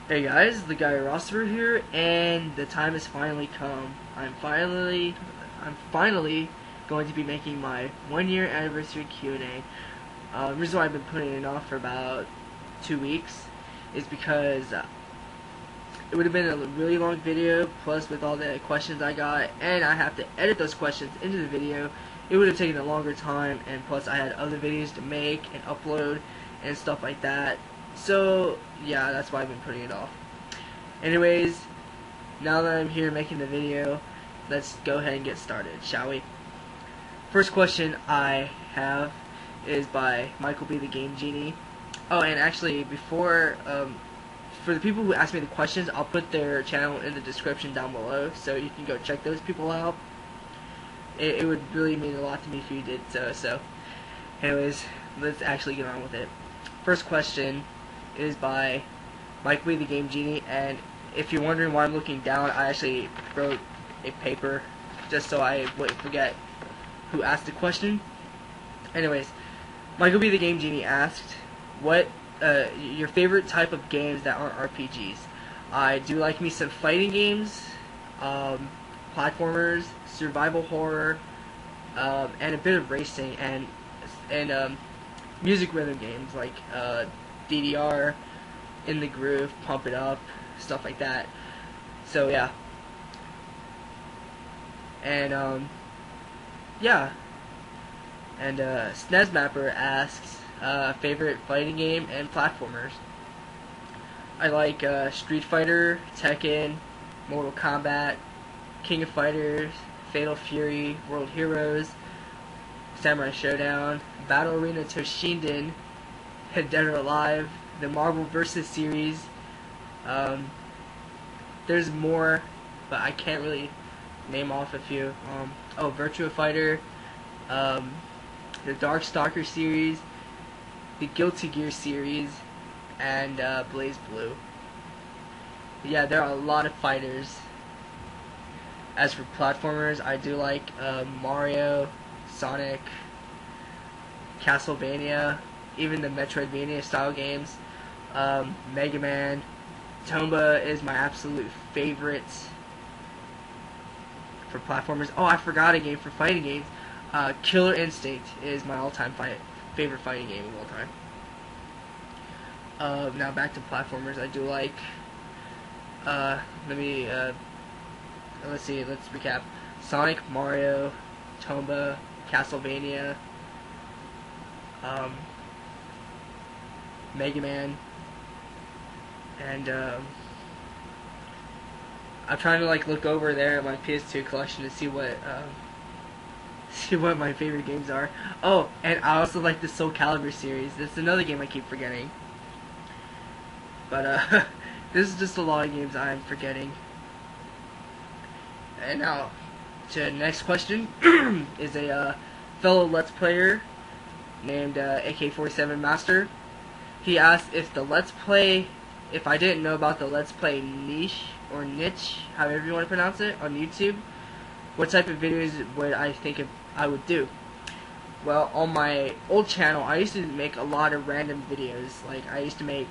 Hey guys, LegaiaRaSeru here, and the time has finally come. I'm finally going to be making my 1-year anniversary Q&A. The reason why I've been putting it off for about 2 weeks is because it would have been a really long video, plus with all the questions I got, and I have to edit those questions into the video. It would have taken a longer time, and plus I had other videos to make and upload and stuff like that. So yeah, that's why I've been putting it off. Anyways, now that I'm here making the video, let's go ahead and get started, shall we? First question I have is by MichaelBTheGameGenie. Oh, and actually, before for the people who ask me the questions, I'll put their channel in the description down below, so you can go check those people out. It would really mean a lot to me if you did so. So, anyways, let's actually get on with it. First question is by MichaelBTheGameGenie, and if you're wondering why I'm looking down, I actually wrote a paper just so I wouldn't forget who asked the question. Anyways, MichaelBTheGameGenie asked, what your favorite type of games that aren't RPGs? I do like me some fighting games, platformers, survival horror, and a bit of racing, and music rhythm games like DDR, In the Groove, Pump It Up, stuff like that. So yeah. And yeah. And SNESmapper asks favorite fighting game and platformers. I like Street Fighter, Tekken, Mortal Kombat, King of Fighters, Fatal Fury, World Heroes, Samurai Showdown, Battle Arena Toshinden, Dead or Alive, the Marvel vs. series. There's more, but I can't really name off a few. Virtua Fighter, the Darkstalker series, the Guilty Gear series, and Blaze Blue. Yeah, there are a lot of fighters. As for platformers, I do like Mario, Sonic, Castlevania, even the Metroidvania style games, Mega Man. Tomba is my absolute favorite for platformers. Oh, I forgot a game for fighting games. Killer Instinct is my all-time favorite fighting game of all time. Now back to platformers. I do like. Let's see. Let's recap. Sonic, Mario, Tomba, Castlevania, Mega Man, and I'm trying to look over there at my PS2 collection to see what my favorite games are. Oh, and I also like the Soul Calibur series. That's another game I keep forgetting. But this is just a lot of games I'm forgetting. And now to the next question is a fellow Let's Player named AK-47 Master. He asked if I didn't know about the Let's Play niche, however you want to pronounce it, on YouTube, what type of videos would I think I would do? Well, on my old channel, I used to make a lot of random videos. Like, I used to make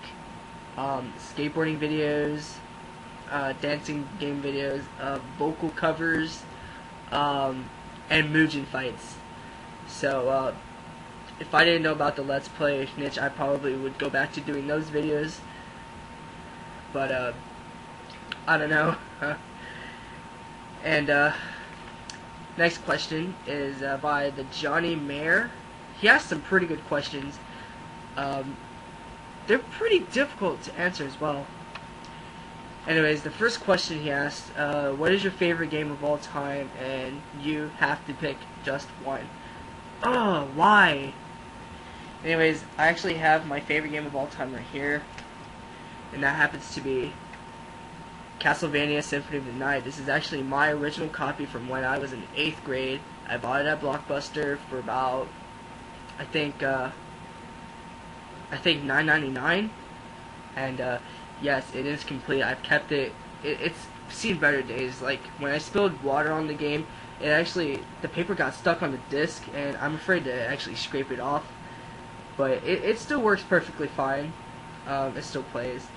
skateboarding videos, dancing game videos, vocal covers, and Mugen fights. So, if I didn't know about the Let's Play niche, I probably would go back to doing those videos. But, I don't know. And, next question is by thejonnymar. He asked some pretty good questions. They're pretty difficult to answer as well. Anyways, the first question he asked, what is your favorite game of all time? And you have to pick just one. Oh, why? Anyways, I actually have my favorite game of all time right here, and that happens to be Castlevania Symphony of the Night. This is actually my original copy from when I was in 8th grade. I bought it at Blockbuster for about, I think $9.99, and yes, it is complete. I've kept it. It's seen better days. Like, when I spilled water on the game, the paper got stuck on the disc, and I'm afraid to actually scrape it off. But it still works perfectly fine. It still plays.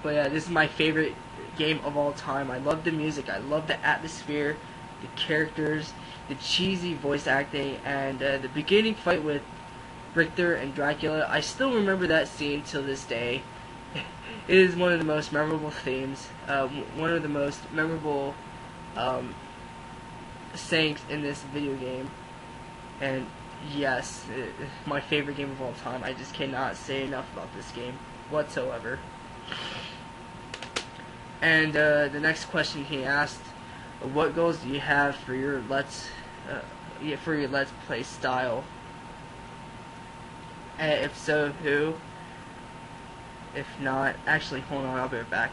But yeah, this is my favorite game of all time. I love the music, I love the atmosphere, the characters, the cheesy voice acting, and the beginning fight with Richter and Dracula. I still remember that scene till this day. It is one of the most memorable themes, one of the most memorable sayings in this video game. And yes, my favorite game of all time. I just cannot say enough about this game whatsoever. And the next question he asked, what goals do you have for your let's play style? And if so, who? If not, actually, hold on, I'll be right back.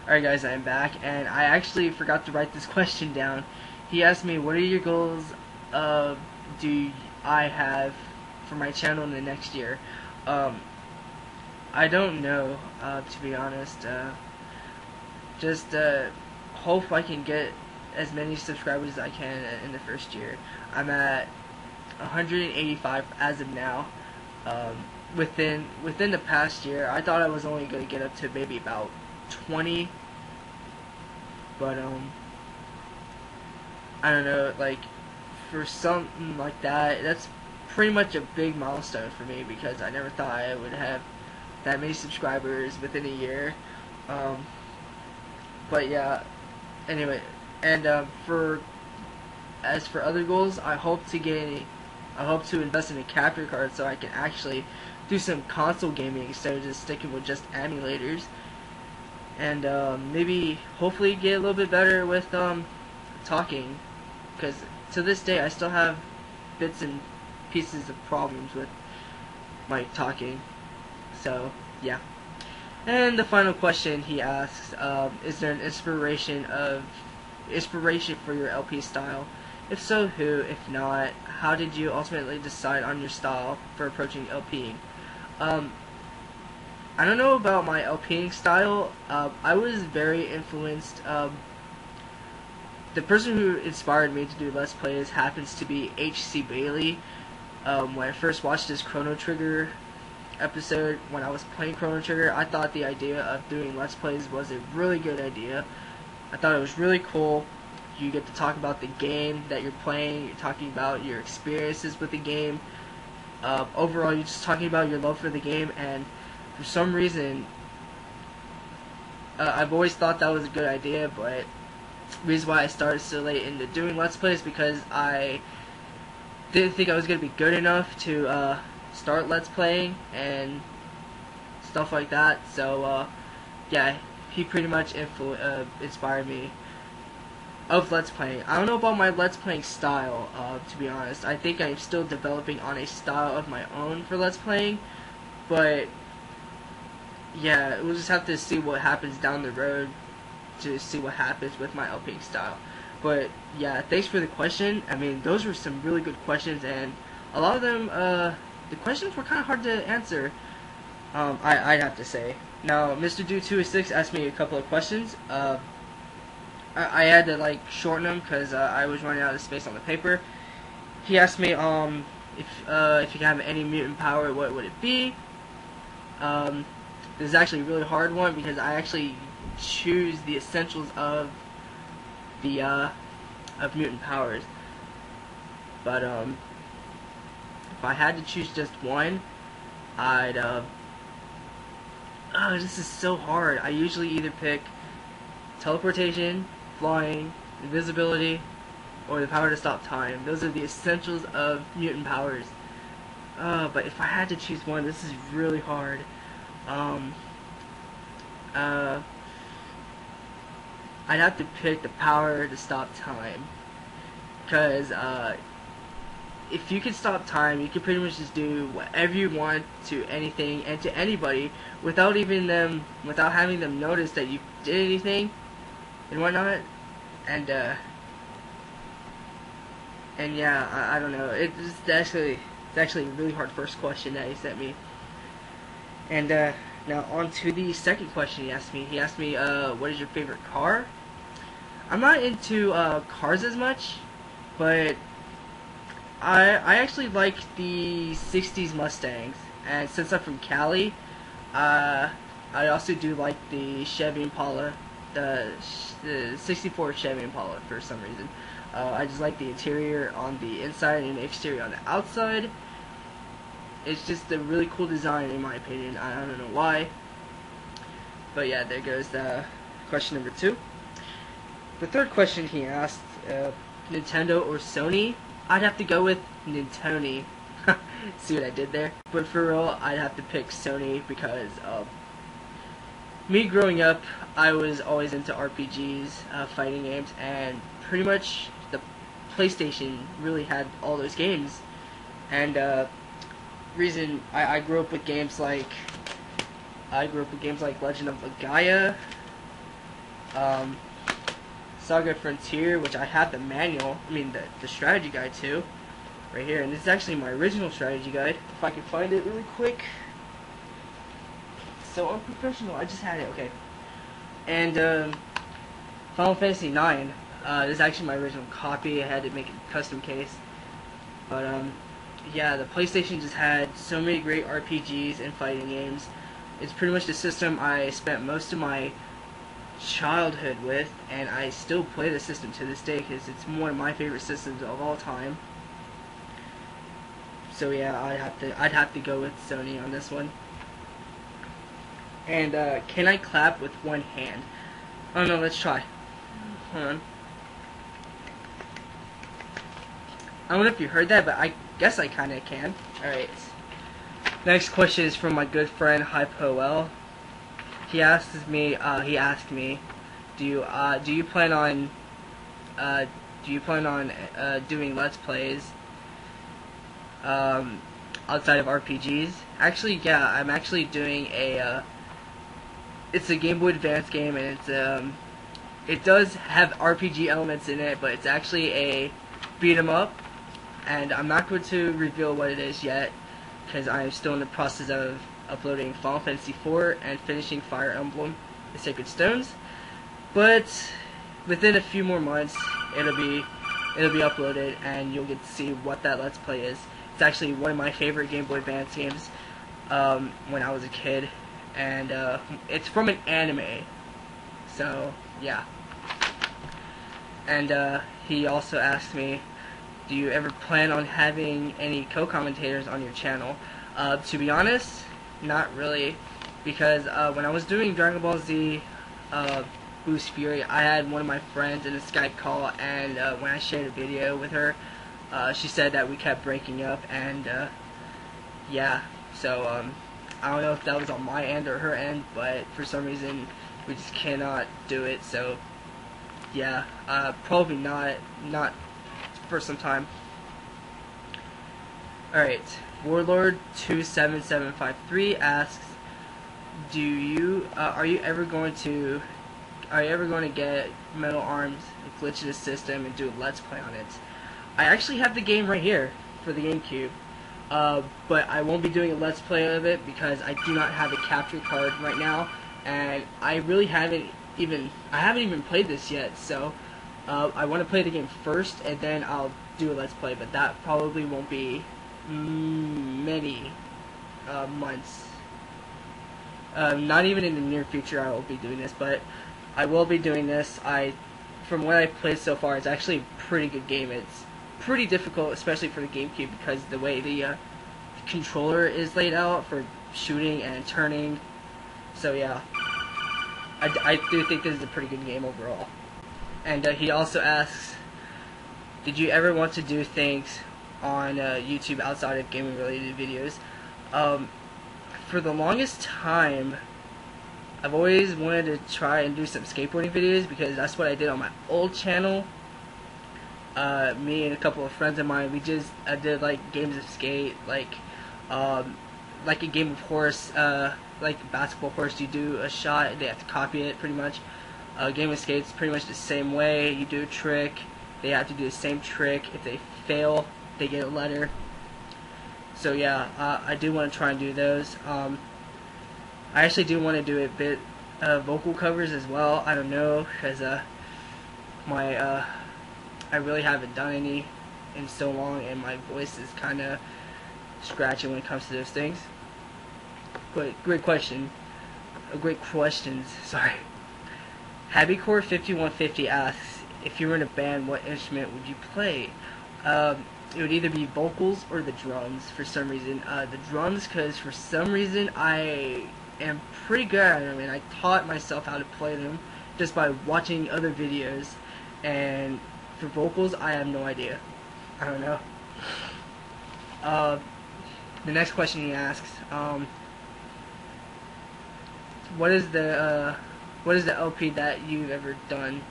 Alright guys, I am back, and I actually forgot to write this question down. He asked me, what are your goals do I have for my channel in the next year? I don't know, to be honest. Just hope I can get as many subscribers as I can in the first year. I'm at 185 as of now. Within the past year, I thought I was only going to get up to maybe about 20, but I don't know, like, for something like that, that's pretty much a big milestone for me, because I never thought I would have that many subscribers within a year. But yeah, anyway, and as for other goals, I hope to invest in a capture card so I can actually do some console gaming instead of just sticking with just emulators, and maybe hopefully get a little bit better with talking, because to this day I still have bits and pieces of problems with my talking. So yeah. And the final question he asks, is there an inspiration for your LP style? If so, who? If not, how did you ultimately decide on your style for approaching LPing? I don't know about my LPing style. I was very influenced. The person who inspired me to do Let's Plays happens to be H.C. Bailey. When I first watched his Chrono Trigger episode, when I was playing Chrono Trigger, I thought the idea of doing Let's Plays was a really good idea. I thought it was really cool. You get to talk about the game that you're playing, you're talking about your experiences with the game. Overall, you're just talking about your love for the game, and for some reason, I've always thought that was a good idea, but the reason why I started so late into doing Let's Plays because I didn't think I was going to be good enough to start Let's Playing and stuff like that. So yeah, he pretty much inspired me of Let's Playing. I don't know about my Let's Playing style, to be honest. I think I'm still developing on a style of my own for Let's Playing, but yeah, we'll just have to see what happens down the road to see what happens with my LPing style. But yeah, thanks for the question. I mean, those were some really good questions, and a lot of them, the questions were kind of hard to answer, I'd have to say. Now, Mr. Do206 asked me a couple of questions. I had to like shorten them because I was running out of space on the paper. He asked me if you could have any mutant power, what would it be? This is actually a really hard one because I actually choose the essentials of the of mutant powers. But if I had to choose just one, I'd oh, this is so hard. I usually either pick teleportation, flying, invisibility, or the power to stop time. Those are the essentials of mutant powers. But if I had to choose one, this is really hard. I'd have to pick the power to stop time, because if you can stop time, you can pretty much just do whatever you want to anything and to anybody without having them notice that you did anything and whatnot. And yeah, I don't know. It's actually a really hard first question that he sent me. And now on to the second question he asked me. He asked me, what is your favorite car? I'm not into cars as much, but I actually like the 60s Mustangs. And since I'm from Cali, I also do like the Chevy Impala, the 64 Chevy Impala for some reason. I just like the interior on the inside and the exterior on the outside. It's just a really cool design in my opinion. I don't know why. But yeah, there goes question number 2. The third question he asked, Nintendo or Sony? I'd have to go with Nintendo. See what I did there? But for real, I'd have to pick Sony because me growing up, I was always into RPGs, fighting games, and pretty much the PlayStation really had all those games. And reason I grew up with games like Legend of Legaia, Saga Frontier, which I have the manual, the strategy guide too, right here, and this is actually my original strategy guide, if I can find it really quick. So unprofessional, I just had it, okay. And Final Fantasy IX, this is actually my original copy. I had to make a custom case. But yeah, the PlayStation just had so many great RPGs and fighting games. It's pretty much the system I spent most of my childhood with, and I still play the system to this day because it's one of my favorite systems of all time. So yeah, I'd have to go with Sony on this one. And can I clap with one hand? Oh no, let's try. Hold on. I don't know if you heard that, but I guess I kinda can. Alright. Next question is from my good friend Hypoel. He asked me, do you plan on doing Let's Plays outside of RPGs? Actually, yeah, I'm actually doing it's a Game Boy Advance game, and it does have RPG elements in it, but it's actually a beat 'em up, and I'm not going to reveal what it is yet because I'm still in the process of uploading Final Fantasy IV and finishing Fire Emblem: The Sacred Stones. But within a few more months, it'll be uploaded, and you'll get to see what that Let's Play is. It's actually one of my favorite Game Boy Advance games when I was a kid, and it's from an anime. So yeah. And he also asked me, do you ever plan on having any co-commentators on your channel? To be honest, not really, because when I was doing Dragon Ball Z Boost Fury, I had one of my friends in a Skype call, and when I shared a video with her, she said that we kept breaking up, and yeah, so I don't know if that was on my end or her end, but for some reason we just cannot do it. So yeah, probably not for some time. Alright, Warlord 27753 asks, are you ever going to get Metal Arms, glitch the system, and do a Let's Play on it? I actually have the game right here for the GameCube, but I won't be doing a Let's Play of it because I do not have a capture card right now, and I really haven't even played this yet. So I want to play the game first, and then I'll do a Let's Play, but that probably won't be many months. Not even in the near future I will be doing this, but I will be doing this. From what I've played so far, it's actually a pretty good game. It's pretty difficult, especially for the GameCube, because the way the controller is laid out for shooting and turning. So yeah, I do think this is a pretty good game overall. And he also asks, did you ever want to do things on YouTube outside of gaming related videos? For the longest time, I've always wanted to try and do some skateboarding videos because that's what I did on my old channel. Me and a couple of friends of mine, we just did like games of skate, like a game of horse, like a basketball horse. You do a shot, they have to copy it pretty much. Game of skate's pretty much the same way. You do a trick, they have to do the same trick. If they fail, they get a letter. So yeah, I do want to try and do those. I actually do want to do a bit of vocal covers as well. I don't know, because I really haven't done any in so long, and my voice is kind of scratchy when it comes to those things. But great question. great questions. Sorry. HappyCore5150 asks, if you were in a band, what instrument would you play? It would either be vocals or the drums for some reason. The drums, because for some reason I am pretty good at them, and I taught myself how to play them just by watching other videos. And for vocals, I have no idea. I don't know. The next question he asks, what is the LP that you've ever done?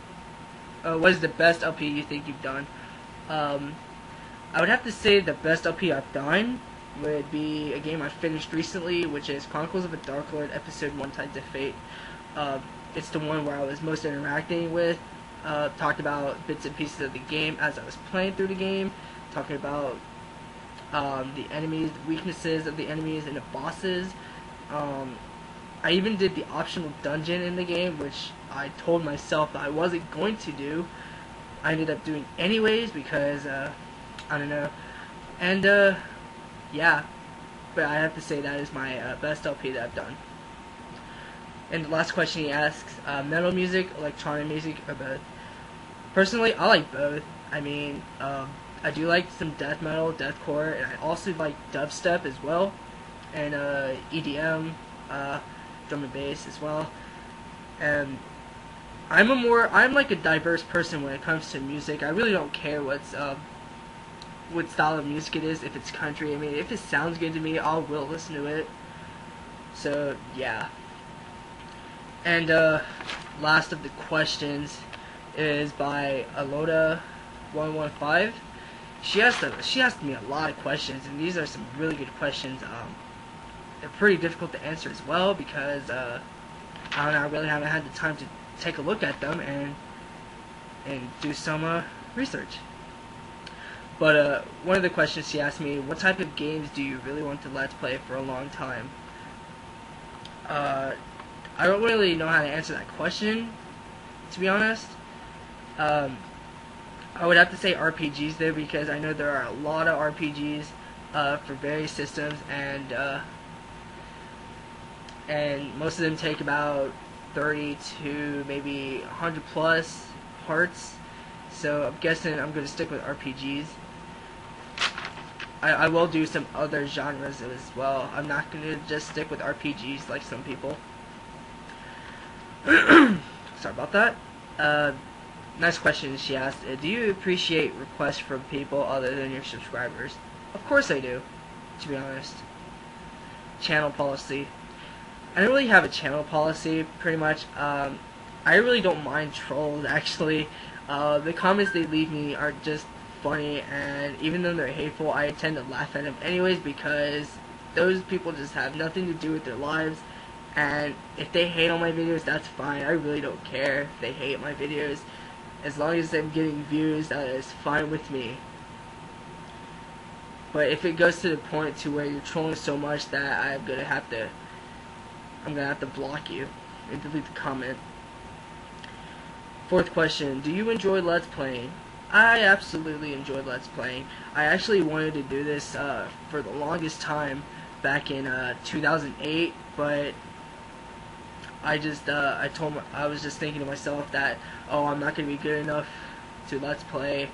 What is the best LP you think you've done? I would have to say the best LP I've done would be a game I finished recently, which is Chronicles of a Dark Lord Episode 1 Tides of Fate. It's the one where I was most interacting with, talked about bits and pieces of the game as I was playing through the game, talking about the enemies, the weaknesses of the enemies and the bosses. I even did the optional dungeon in the game, which I told myself that I wasn't going to do. I ended up doing anyways because, I don't know. And, yeah. But I have to say that is my best LP that I've done. And the last question he asks, metal music, electronic music, or both? Personally, I like both. I mean, I do like some death metal, deathcore, and I also like dubstep as well. And, EDM, drum and bass as well. And I'm like a diverse person when it comes to music. I really don't care what style of music it is. If it's country, I mean, if it sounds good to me, I will listen to it. So yeah. And last of the questions is by Aloda115. She asked me a lot of questions, and these are some really good questions. They're pretty difficult to answer as well because I don't know, I really haven't had the time to take a look at them and do some research. But one of the questions she asked me, what type of games do you really want to let's play for a long time? I don't really know how to answer that question, to be honest. I would have to say RPGs though, because I know there are a lot of RPGs for various systems, and most of them take about 30 to maybe 100 plus parts. So I'm guessing I'm going to stick with RPGs. I will do some other genres as well. I'm not going to just stick with RPGs like some people. Sorry about that. Nice question she asked. Do you appreciate requests from people other than your subscribers? Of course I do, to be honest. Channel policy. I don't really have a channel policy, pretty much. I really don't mind trolls, actually. The comments they leave me are just funny, and even though they're hateful, I tend to laugh at them anyways, because those people just have nothing to do with their lives, and if they hate on my videos, that's fine. I really don't care if they hate my videos. As long as I'm getting views, that is fine with me. But if it goes to the point to where you're trolling so much that I'm gonna have to block you and delete the comment. Fourth question, do you enjoy Let's Playing? I absolutely enjoy Let's Playing. I actually wanted to do this for the longest time back in 2008, but I was just thinking to myself that, oh, I'm not going to be good enough to Let's Play.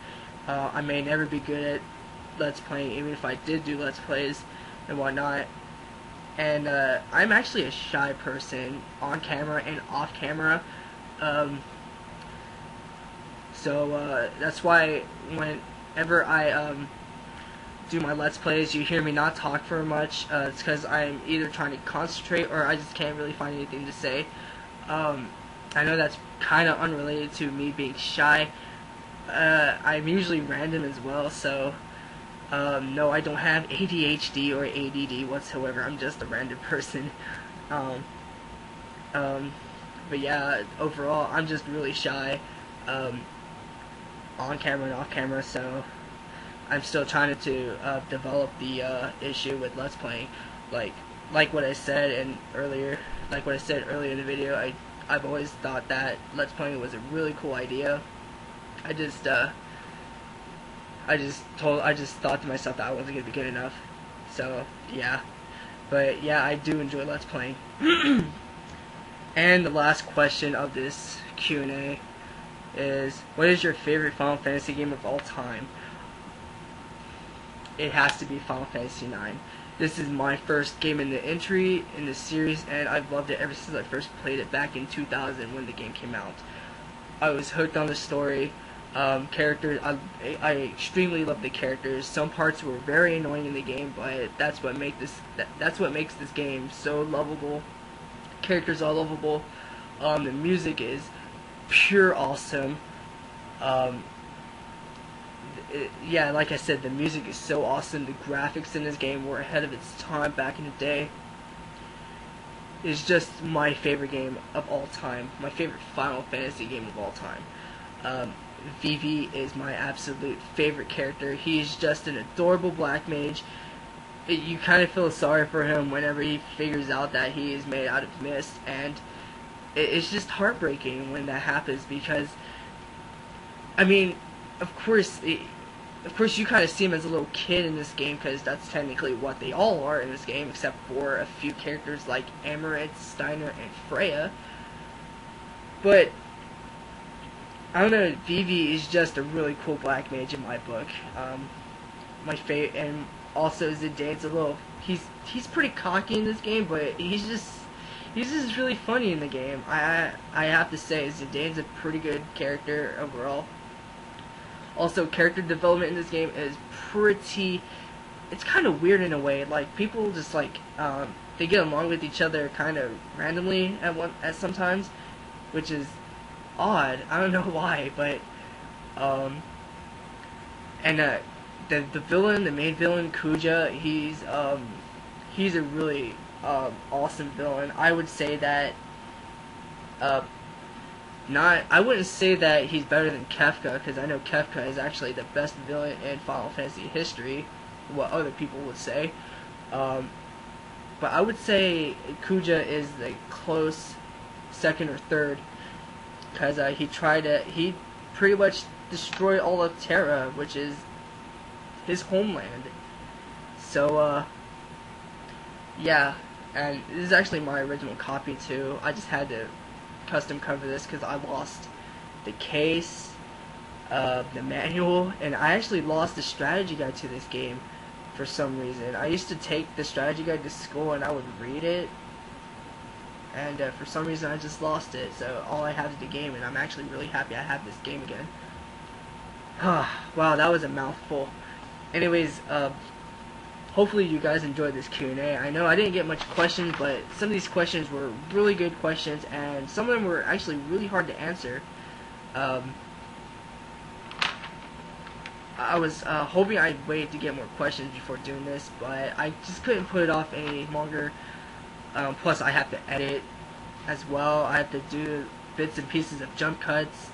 I may never be good at Let's Playing, even if I did do Let's Plays and whatnot. And I'm actually a shy person on camera and off camera. So that's why whenever I do my Let's Plays, you hear me not talk very much. It's because I'm either trying to concentrate or I just can't really find anything to say. I know that's kind of unrelated to me being shy. I'm usually random as well, so no, I don't have ADHD or ADD whatsoever. I'm just a random person. But yeah, overall, I'm just really shy. On camera and off camera, so I'm still trying to develop the issue with Let's Playing. Like what I said earlier in the video, I've always thought that Let's Playing was a really cool idea. I just thought to myself that I wasn't gonna be good enough. So yeah, but yeah, I do enjoy Let's Playing. And the last question of this Q&A is, what is your favorite Final Fantasy game of all time? It has to be Final Fantasy IX. This is my first game in the entry in the series, and I've loved it ever since I first played it back in 2000 when the game came out. I was hooked on the story. Characters, I extremely love the characters. Some parts were very annoying in the game, but that's what makes this game so lovable. Characters are lovable. The music is pure awesome. Yeah, like I said, the music is so awesome. The graphics in this game were ahead of its time back in the day. It's just my favorite game of all time. My favorite Final Fantasy game of all time. Vivi is my absolute favorite character. He's just an adorable black mage. You kind of feel sorry for him whenever he figures out that he is made out of mist, and it's just heartbreaking when that happens, because, I mean, of course you kind of see him as a little kid in this game, because that's technically what they all are in this game, except for a few characters like Amaranth, Steiner, and Freya. But I don't know, Vivi is just a really cool black mage in my book. My favorite, and also Zidane's a little, he's pretty cocky in this game, but he's just really funny in the game. I have to say, Zidane's a pretty good character overall. Also, character development in this game is it's kind of weird in a way. Like, people just like, they get along with each other kind of randomly at sometimes, which is odd. I don't know why, but, and the villain, the main villain, Kuja, he's a really awesome villain. I would say that, I wouldn't say that he's better than Kefka, because I know Kefka is actually the best villain in Final Fantasy history, what other people would say. But I would say Kuja is the close second or third, because he pretty much destroyed all of Terra, which is his homeland. So, yeah, and this is actually my original copy too. I just had to custom cover this because I lost the case, the manual, and I actually lost the strategy guide to this game for some reason. I used to take the strategy guide to school and I would read it, and for some reason I just lost it. So all I have is the game, and I'm actually really happy I have this game again. Wow, that was a mouthful. Anyways, hopefully you guys enjoyed this Q&A. I know I didn't get much questions, but some of these questions were really good questions, and some of them were actually really hard to answer. I was hoping I'd wait to get more questions before doing this, but I just couldn't put it off any longer. Plus, I have to edit as well. I have to do bits and pieces of jump cuts.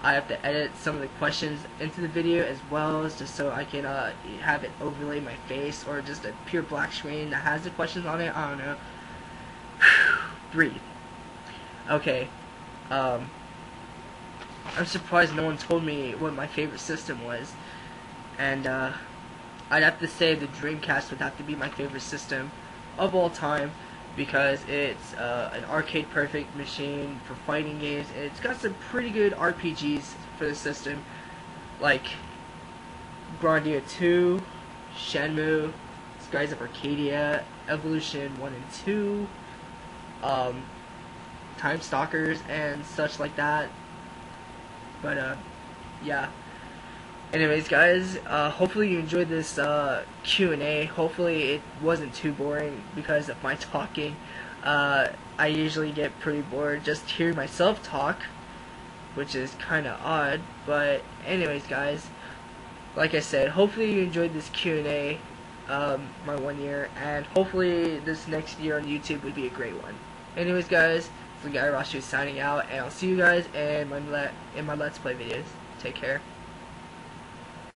I have to edit some of the questions into the video as well, just so I can have it overlay my face, or just a pure black screen that has the questions on it. I don't know. Breathe. Okay. I'm surprised no one told me what my favorite system was, and I'd have to say the Dreamcast would have to be my favorite system of all time, because it's an arcade perfect machine for fighting games, and it's got some pretty good RPGs for the system, like Grandia 2, Shenmue, Skies of Arcadia, Evolution 1 and 2, Time Stalkers, and such like that. But yeah. Anyways, guys, hopefully you enjoyed this Q&A. Hopefully it wasn't too boring because of my talking. I usually get pretty bored just hearing myself talk, which is kind of odd. But anyways, guys, like I said, hopefully you enjoyed this Q&A, my 1 year, and hopefully this next year on YouTube would be a great one. Anyways, guys, it's LegaiaRaSeru signing out, and I'll see you guys in my Let's Play videos. Take care.